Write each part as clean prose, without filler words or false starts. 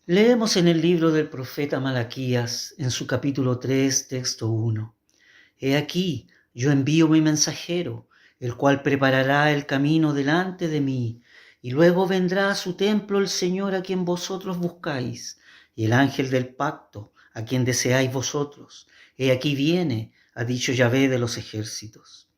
Leemos en el libro del profeta Malaquías, en su capítulo 3, texto 1. He aquí, yo envío mi mensajero, el cual preparará el camino delante de mí, y luego vendrá a su templo el Señor a quien vosotros buscáis, y el ángel del pacto, a quien deseáis vosotros. He aquí viene, ha dicho Yahvé de los ejércitos.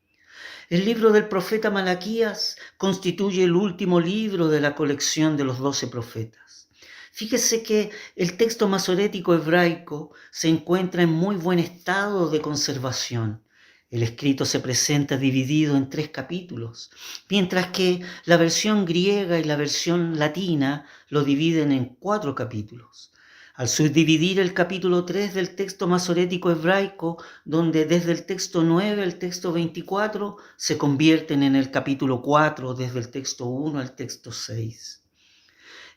El libro del profeta Malaquías constituye el último libro de la colección de los 12 profetas. Fíjese que el texto masorético hebraico se encuentra en muy buen estado de conservación. El escrito se presenta dividido en 3 capítulos, mientras que la versión griega y la versión latina lo dividen en 4 capítulos. Al subdividir el capítulo 3 del texto masorético hebraico, donde desde el texto 9 al texto 24 se convierten en el capítulo 4, desde el texto 1 al texto 6.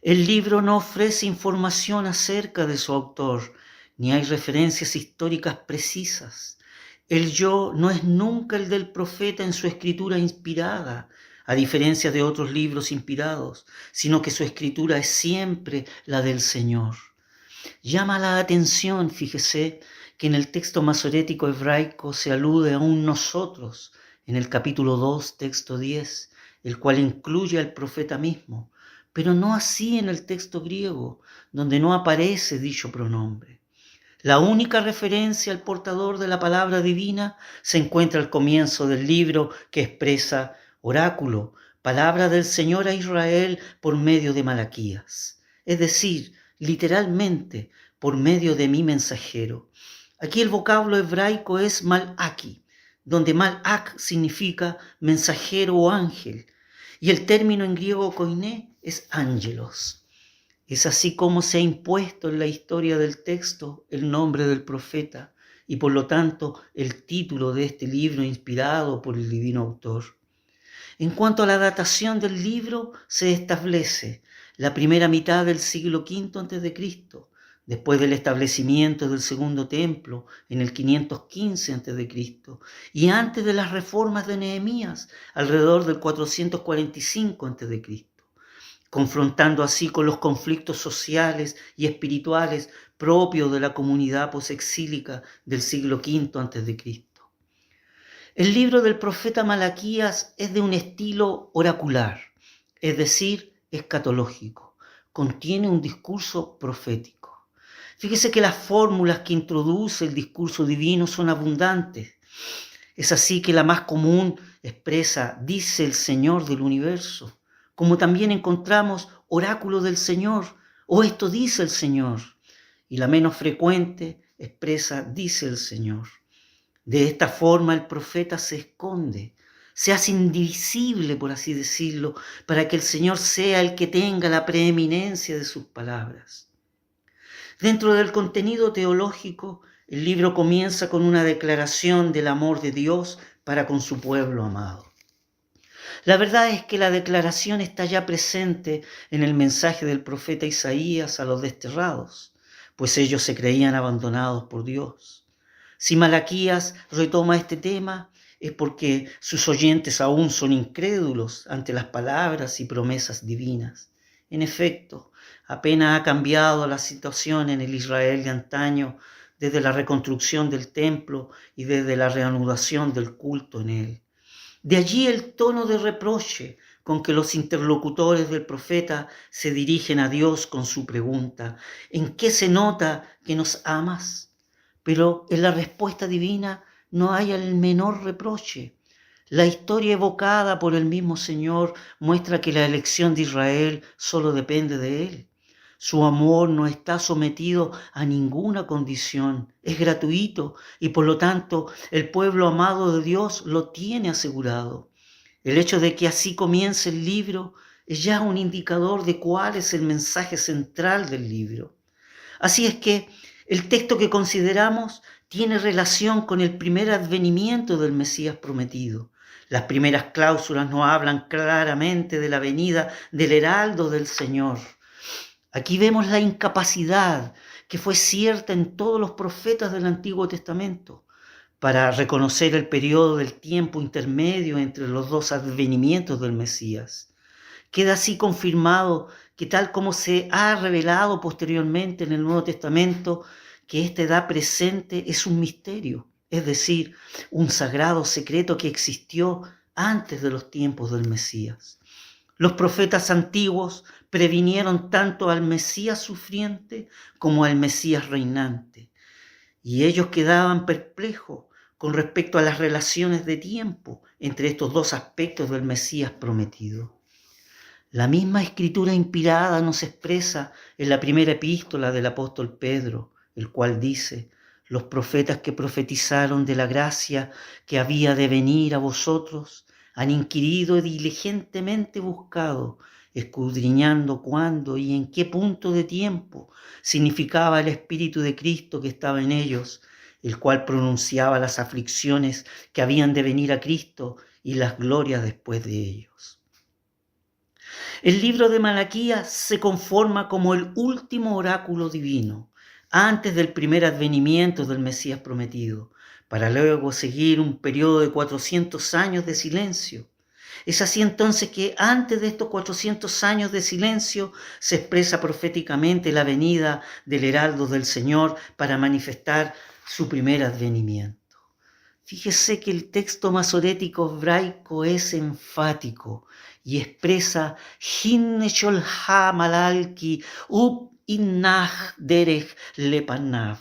El libro no ofrece información acerca de su autor, ni hay referencias históricas precisas. El yo no es nunca el del profeta en su escritura inspirada, a diferencia de otros libros inspirados, sino que su escritura es siempre la del Señor. Llama la atención, fíjese, que en el texto masorético hebraico se alude a un nosotros, en el capítulo 2, texto 10, el cual incluye al profeta mismo, pero no así en el texto griego, donde no aparece dicho pronombre. La única referencia al portador de la palabra divina se encuentra al comienzo del libro, que expresa oráculo, palabra del Señor a Israel por medio de Malaquías. Es decir, literalmente, por medio de mi mensajero. Aquí el vocablo hebraico es malaki, donde malak significa mensajero o ángel, y el término en griego koiné es ángelos. Es así como se ha impuesto en la historia del texto el nombre del profeta y por lo tanto el título de este libro inspirado por el divino autor. En cuanto a la datación del libro, se establece la primera mitad del siglo V a.C., después del establecimiento del segundo templo en el 515 a.C. y antes de las reformas de Nehemías, alrededor del 445 a.C., confrontando así con los conflictos sociales y espirituales propios de la comunidad posexílica del siglo V a.C. El libro del profeta Malaquías es de un estilo oracular, es decir, escatológico. Contiene un discurso profético. Fíjese que las fórmulas que introduce el discurso divino son abundantes. Es así que la más común expresa, dice el Señor del universo, como también encontramos oráculo del Señor, o esto dice el Señor. Y la menos frecuente expresa, dice el Señor. De esta forma el profeta se esconde, se hace invisible, por así decirlo, para que el Señor sea el que tenga la preeminencia de sus palabras. Dentro del contenido teológico, el libro comienza con una declaración del amor de Dios para con su pueblo amado. La verdad es que la declaración está ya presente en el mensaje del profeta Isaías a los desterrados, pues ellos se creían abandonados por Dios. Si Malaquías retoma este tema, es porque sus oyentes aún son incrédulos ante las palabras y promesas divinas. En efecto, apenas ha cambiado la situación en el Israel de antaño desde la reconstrucción del templo y desde la reanudación del culto en él. De allí el tono de reproche con que los interlocutores del profeta se dirigen a Dios con su pregunta: ¿en qué se nota que nos amas? Pero en la respuesta divina no hay el menor reproche. La historia evocada por el mismo Señor muestra que la elección de Israel solo depende de Él. Su amor no está sometido a ninguna condición, es gratuito y por lo tanto el pueblo amado de Dios lo tiene asegurado. El hecho de que así comience el libro es ya un indicador de cuál es el mensaje central del libro. Así es que el texto que consideramos tiene relación con el primer advenimiento del Mesías prometido. Las primeras cláusulas nos hablan claramente de la venida del heraldo del Señor. Aquí vemos la incapacidad que fue cierta en todos los profetas del Antiguo Testamento para reconocer el periodo del tiempo intermedio entre los dos advenimientos del Mesías. Queda así confirmado que tal como se ha revelado posteriormente en el Nuevo Testamento, que esta edad presente es un misterio, es decir, un sagrado secreto que existió antes de los tiempos del Mesías. Los profetas antiguos previnieron tanto al Mesías sufriente como al Mesías reinante, y ellos quedaban perplejos con respecto a las relaciones de tiempo entre estos dos aspectos del Mesías prometido. La misma escritura inspirada nos expresa en la primera epístola del apóstol Pedro, el cual dice: los profetas que profetizaron de la gracia que había de venir a vosotros han inquirido y diligentemente buscado, escudriñando cuándo y en qué punto de tiempo significaba el Espíritu de Cristo que estaba en ellos, el cual pronunciaba las aflicciones que habían de venir a Cristo y las glorias después de ellos. El libro de Malaquías se conforma como el último oráculo divino, antes del primer advenimiento del Mesías prometido, para luego seguir un periodo de 400 años de silencio. Es así entonces que antes de estos 400 años de silencio se expresa proféticamente la venida del heraldo del Señor para manifestar su primer advenimiento. Fíjese que el texto masorético hebraico es enfático y expresa Hinne sholha malalki up innach derech lepanav.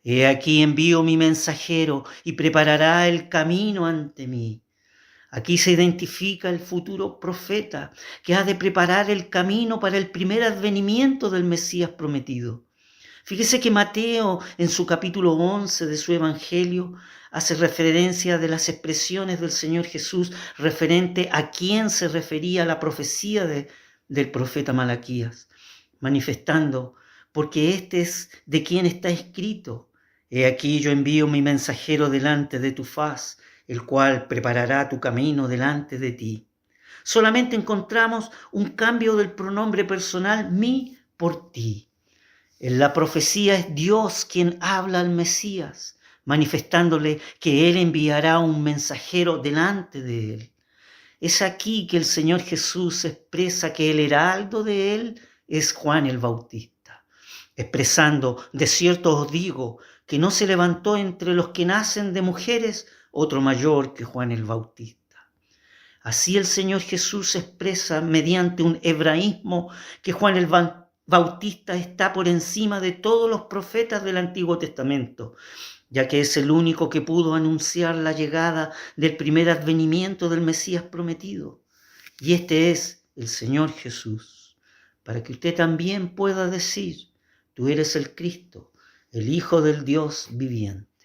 He aquí envío mi mensajero y preparará el camino ante mí. Aquí se identifica el futuro profeta que ha de preparar el camino para el primer advenimiento del Mesías prometido. Fíjese que Mateo, en su capítulo 11 de su Evangelio, hace referencia de las expresiones del Señor Jesús referente a quién se refería la profecía del profeta Malaquías, manifestando: porque este es de quien está escrito: he aquí yo envío mi mensajero delante de tu faz, el cual preparará tu camino delante de ti. Solamente encontramos un cambio del pronombre personal mi por ti. En la profecía es Dios quien habla al Mesías, manifestándole que Él enviará un mensajero delante de Él. Es aquí que el Señor Jesús expresa que el heraldo de Él es Juan el Bautista, expresando: de cierto os digo que no se levantó entre los que nacen de mujeres otro mayor que Juan el Bautista. Así el Señor Jesús expresa mediante un hebraísmo que Juan el Bautista está por encima de todos los profetas del Antiguo Testamento, ya que es el único que pudo anunciar la llegada del primer advenimiento del Mesías prometido. Y este es el Señor Jesús, para que usted también pueda decir: tú eres el Cristo, el Hijo del Dios viviente.